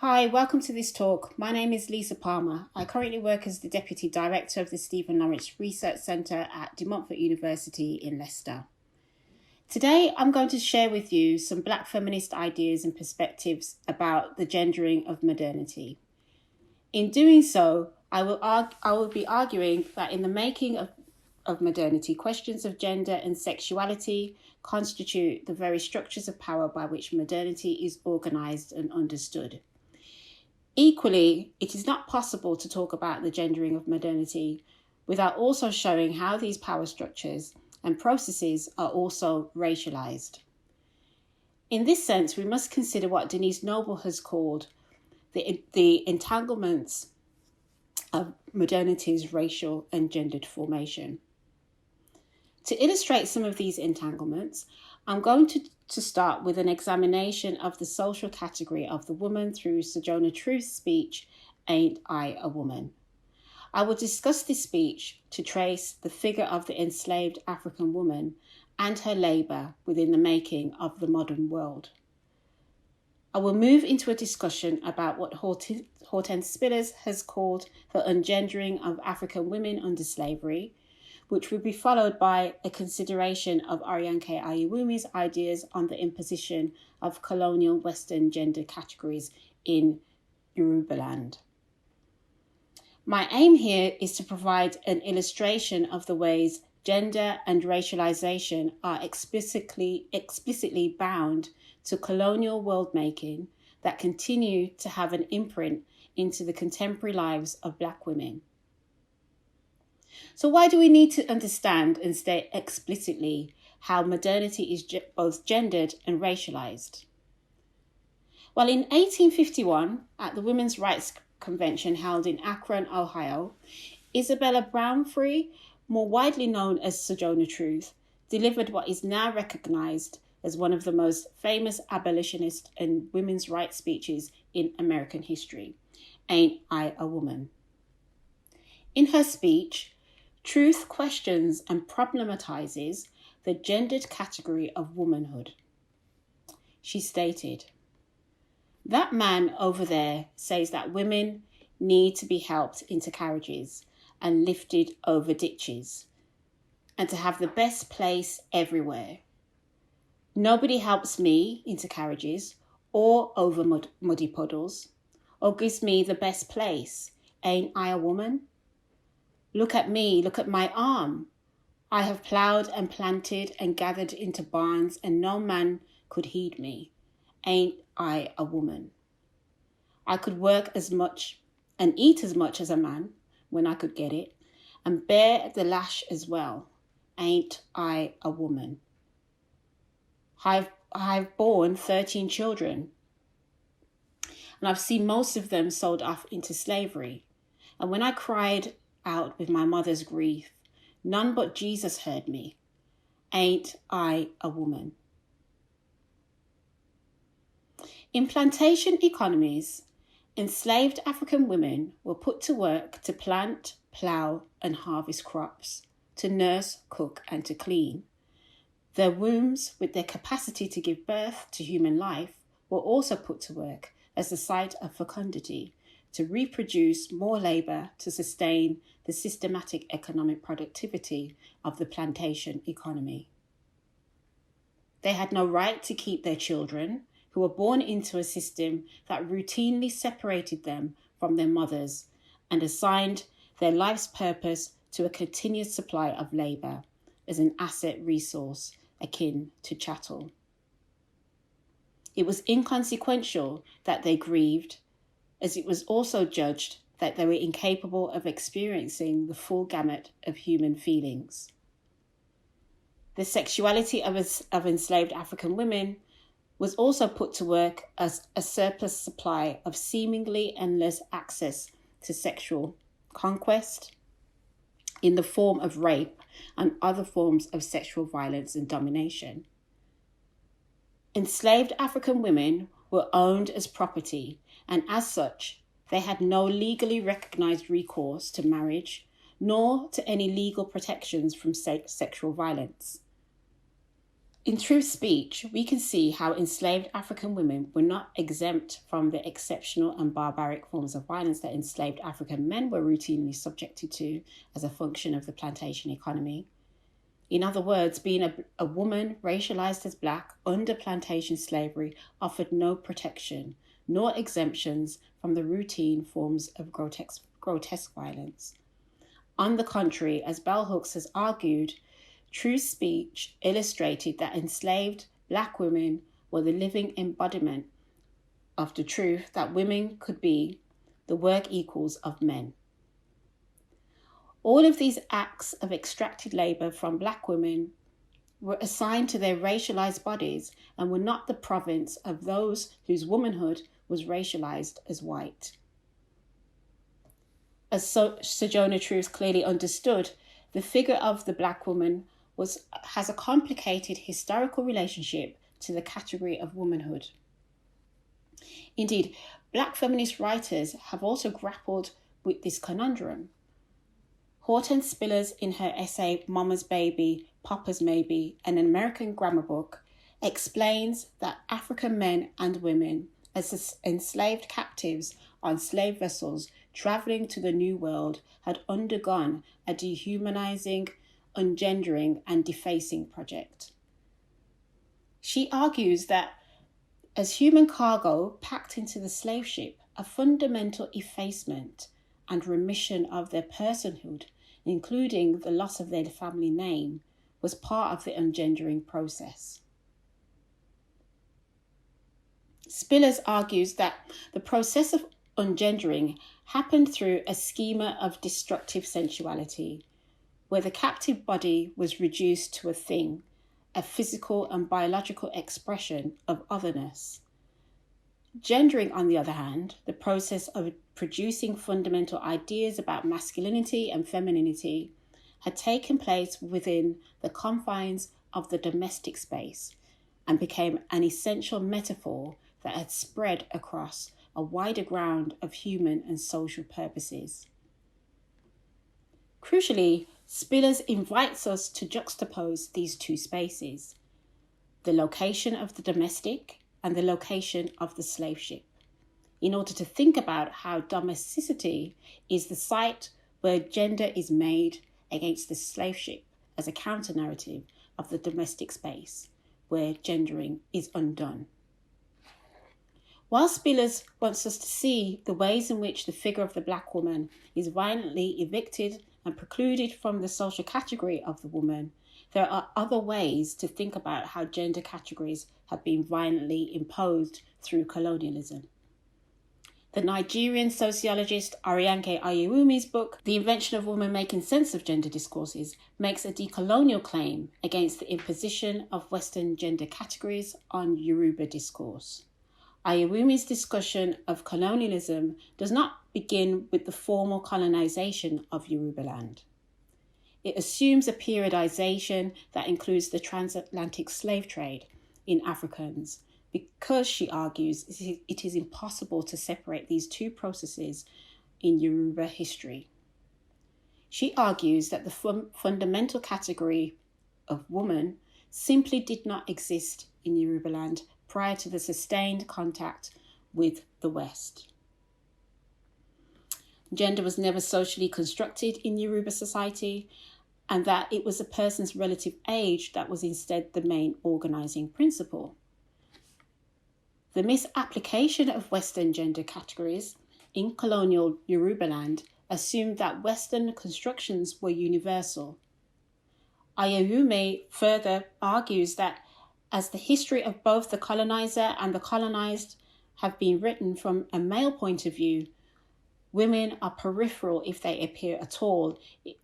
Hi, welcome to this talk. My name is Lisa Palmer. I currently work as the Deputy Director of the Stephen Norwich Research Centre at De Montfort University in Leicester. Today, I'm going to share with you some Black feminist ideas and perspectives about the gendering of modernity. In doing so, I will be arguing that in the making of modernity, questions of gender and sexuality constitute the very structures of power by which modernity is organised and understood. Equally, it is not possible to talk about the gendering of modernity without also showing how these power structures and processes are also racialised. In this sense, we must consider what Denise Noble has called the entanglements of modernity's racial and gendered formation. To illustrate some of these entanglements, I'm going to start with an examination of the social category of the woman through Sojourner Truth's speech, Ain't I a Woman? I will discuss this speech to trace the figure of the enslaved African woman and her labour within the making of the modern world. I will move into a discussion about what Hortense Spillers has called the ungendering of African women under slavery, which will be followed by a consideration of Oyèrónkè Oyěwúmi's ideas on the imposition of colonial Western gender categories in Yorubaland. My aim here is to provide an illustration of the ways gender and racialisation are explicitly bound to colonial world-making that continue to have an imprint into the contemporary lives of Black women. So why do we need to understand and state explicitly how modernity is both gendered and racialised? Well, in 1851, at the Women's Rights Convention held in Akron, Ohio, Isabella Brownfree, more widely known as Sojourner Truth, delivered what is now recognised as one of the most famous abolitionist and women's rights speeches in American history, Ain't I a Woman? In her speech, Truth questions and problematizes the gendered category of womanhood. She stated, "That man over there says that women need to be helped into carriages and lifted over ditches and to have the best place everywhere. Nobody helps me into carriages or over muddy puddles or gives me the best place. Ain't I a woman? Look at me, look at my arm. I have ploughed and planted and gathered into barns and no man could heed me. Ain't I a woman? I could work as much and eat as much as a man when I could get it and bear the lash as well. Ain't I a woman? I've borne 13 children and I've seen most of them sold off into slavery. And when I cried out with my mother's grief, none but Jesus heard me. Ain't I a woman?" In plantation economies, enslaved African women were put to work to plant, plough, and harvest crops, to nurse, cook, and to clean. Their wombs, with their capacity to give birth to human life, were also put to work as the site of fecundity, to reproduce more labour to sustain the systematic economic productivity of the plantation economy. They had no right to keep their children, who were born into a system that routinely separated them from their mothers and assigned their life's purpose to a continuous supply of labour as an asset resource akin to chattel. It was inconsequential that they grieved, as it was also judged that they were incapable of experiencing the full gamut of human feelings. The sexuality of enslaved African women was also put to work as a surplus supply of seemingly endless access to sexual conquest in the form of rape and other forms of sexual violence and domination. Enslaved African women were owned as property, and as such, they had no legally recognised recourse to marriage, nor to any legal protections from sexual violence. In Truth speech, we can see how enslaved African women were not exempt from the exceptional and barbaric forms of violence that enslaved African men were routinely subjected to as a function of the plantation economy. In other words, being a woman racialized as black under plantation slavery offered no protection nor exemptions from the routine forms of grotesque violence. On the contrary, as Bell Hooks has argued, Truth speech illustrated that enslaved black women were the living embodiment of the truth that women could be the work equals of men. All of these acts of extracted labour from black women were assigned to their racialised bodies and were not the province of those whose womanhood was racialised as white. As Sojourner Truth clearly understood, the figure of the black woman has a complicated historical relationship to the category of womanhood. Indeed, black feminist writers have also grappled with this conundrum. Hortense Spillers, in her essay Mama's Baby, Papa's Maybe, an American grammar book, explains that African men and women, as enslaved captives on slave vessels travelling to the New World, had undergone a dehumanizing, ungendering, and defacing project. She argues that as human cargo packed into the slave ship, a fundamental effacement and remission of their personhood, including the loss of their family name, was part of the ungendering process. Spillers argues that the process of ungendering happened through a schema of destructive sensuality, where the captive body was reduced to a thing, a physical and biological expression of otherness. Gendering, on the other hand, the process of producing fundamental ideas about masculinity and femininity, had taken place within the confines of the domestic space and became an essential metaphor that had spread across a wider ground of human and social purposes. Crucially, Spillers invites us to juxtapose these two spaces, the location of the domestic and the location of the slave ship, in order to think about how domesticity is the site where gender is made against the slave ship as a counter-narrative of the domestic space, where gendering is undone. While Spillers wants us to see the ways in which the figure of the black woman is violently evicted and precluded from the social category of the woman, there are other ways to think about how gender categories have been violently imposed through colonialism. The Nigerian sociologist Oyèrónkè Oyěwúmi's book, The Invention of Woman Making Sense of Gender Discourses, makes a decolonial claim against the imposition of Western gender categories on Yoruba discourse. Oyèwúmi's discussion of colonialism does not begin with the formal colonization of Yorubaland. It assumes a periodization that includes the transatlantic slave trade in Africans, because, she argues, it is impossible to separate these two processes in Yoruba history. She argues that the fundamental category of woman simply did not exist in Yorubaland prior to the sustained contact with the West. Gender was never socially constructed in Yoruba society, and that it was a person's relative age that was instead the main organising principle. The misapplication of Western gender categories in colonial Yorubaland assumed that Western constructions were universal. Oyèwúmi further argues that as the history of both the colonizer and the colonized have been written from a male point of view, women are peripheral if they appear at all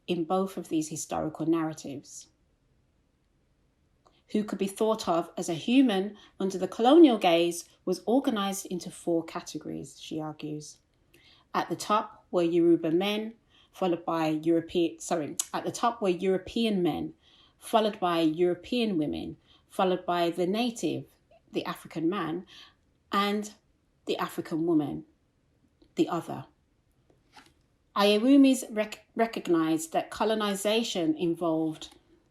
in both of these historical narratives. Who could be thought of as a human under the colonial gaze was organised into four categories, she argues. At the top were Yoruba men, followed by European men, followed by European women, followed by the native, the African man, and the African woman, the other. Oyèwúmi's recognised that colonisation involved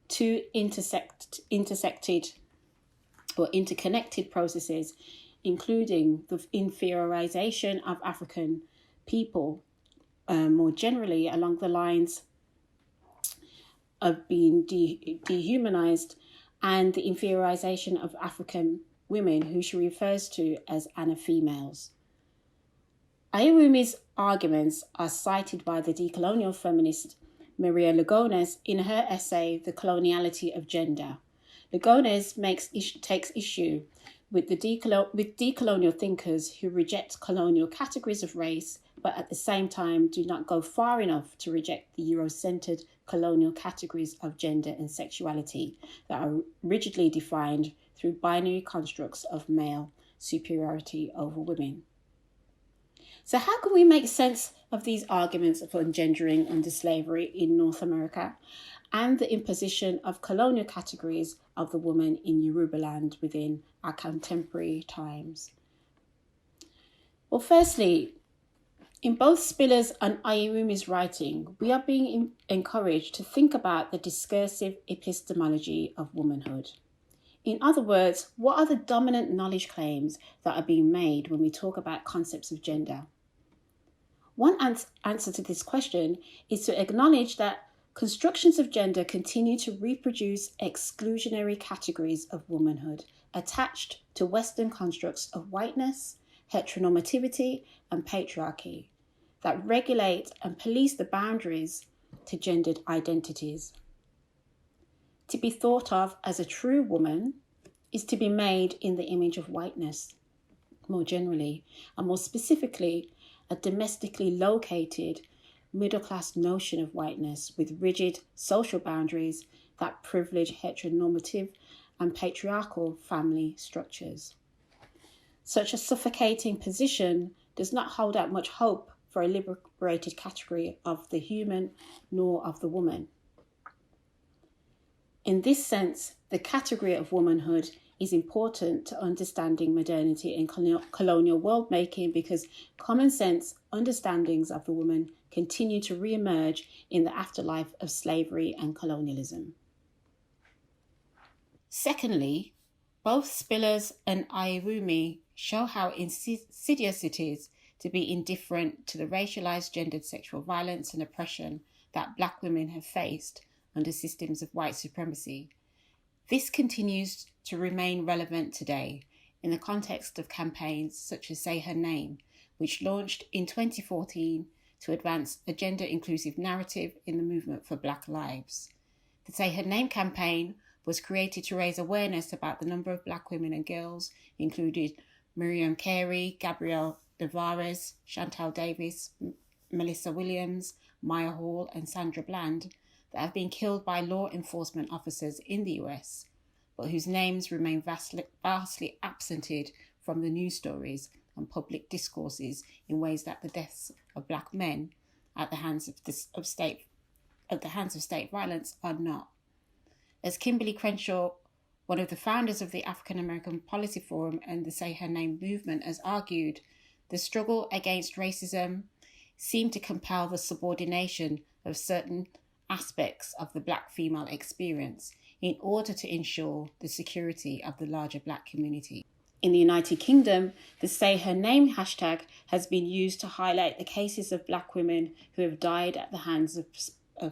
two intersected but interconnected processes, including the inferiorization of African people more generally along the lines of being dehumanized, and the inferiorization of African women, who she refers to as ana-females. Oyèwúmi's arguments are cited by the decolonial feminist Maria Lugones in her essay, The Coloniality of Gender. Lugones takes issue with decolonial thinkers who reject colonial categories of race, but at the same time do not go far enough to reject the Euro-centered colonial categories of gender and sexuality that are rigidly defined through binary constructs of male superiority over women. So how can we make sense of these arguments of ungendering under slavery in North America and the imposition of colonial categories of the woman in Yorubaland within our contemporary times? Well, firstly, in both Spillers and Oyèwúmi's writing, we are being encouraged to think about the discursive epistemology of womanhood. In other words, what are the dominant knowledge claims that are being made when we talk about concepts of gender? One answer to this question is to acknowledge that constructions of gender continue to reproduce exclusionary categories of womanhood attached to Western constructs of whiteness, heteronormativity, and patriarchy that regulate and police the boundaries to gendered identities. To be thought of as a true woman is to be made in the image of whiteness, more generally, and more specifically, a domestically located middle-class notion of whiteness with rigid social boundaries that privilege heteronormative and patriarchal family structures. Such a suffocating position does not hold out much hope for a liberated category of the human nor of the woman. In this sense, the category of womanhood is important to understanding modernity and colonial world-making because common sense understandings of the woman continue to re-emerge in the afterlife of slavery and colonialism. Secondly, both Spillers and Oyèwúmi show how insidious it is to be indifferent to the racialized gendered sexual violence and oppression that Black women have faced under systems of white supremacy. This continues to remain relevant today in the context of campaigns such as Say Her Name, which launched in 2014 to advance a gender-inclusive narrative in the movement for Black lives. The Say Her Name campaign was created to raise awareness about the number of Black women and girls, including Miriam Carey, Gabrielle Navarez, Chantal Davis, Melissa Williams, Maya Hall, and Sandra Bland, that have been killed by law enforcement officers in the US, but whose names remain vastly absented from the news stories and public discourses in ways that the deaths of Black men at the hands of state violence are not. As Kimberly Crenshaw, one of the founders of the African American Policy Forum and the Say Her Name movement, has argued, the struggle against racism seemed to compel the subordination of certain aspects of the Black female experience in order to ensure the security of the larger Black community. In the United Kingdom, the Say Her Name hashtag has been used to highlight the cases of Black women who have died at the hands of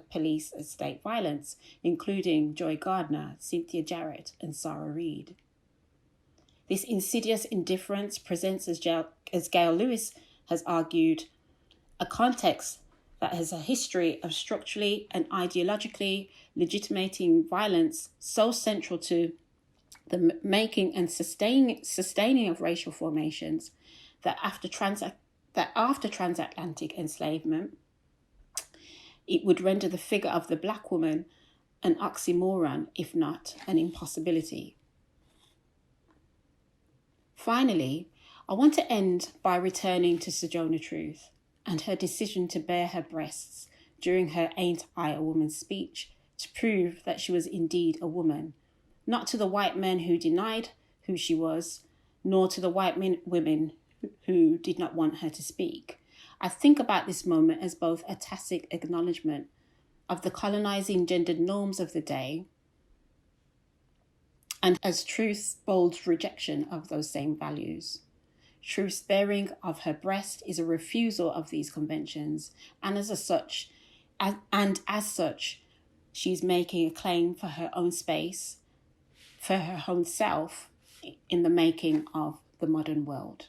police and state violence, including Joy Gardner, Cynthia Jarrett, and Sarah Reid. This insidious indifference presents, as Gail Lewis has argued, a context that has a history of structurally and ideologically legitimating violence so central to the making and sustaining of racial formations that after transatlantic enslavement, it would render the figure of the Black woman an oxymoron, if not an impossibility. Finally, I want to end by returning to Sojourner Truth and her decision to bare her breasts during her Aint I, a Woman speech to prove that she was indeed a woman, not to the white men who denied who she was, nor to the white women who did not want her to speak. I think about this moment as both a tacit acknowledgement of the colonizing gendered norms of the day and as Truth's bold rejection of those same values. Truth's baring of her breast is a refusal of these conventions, and as such, she's making a claim for her own space, for her own self, in the making of the modern world.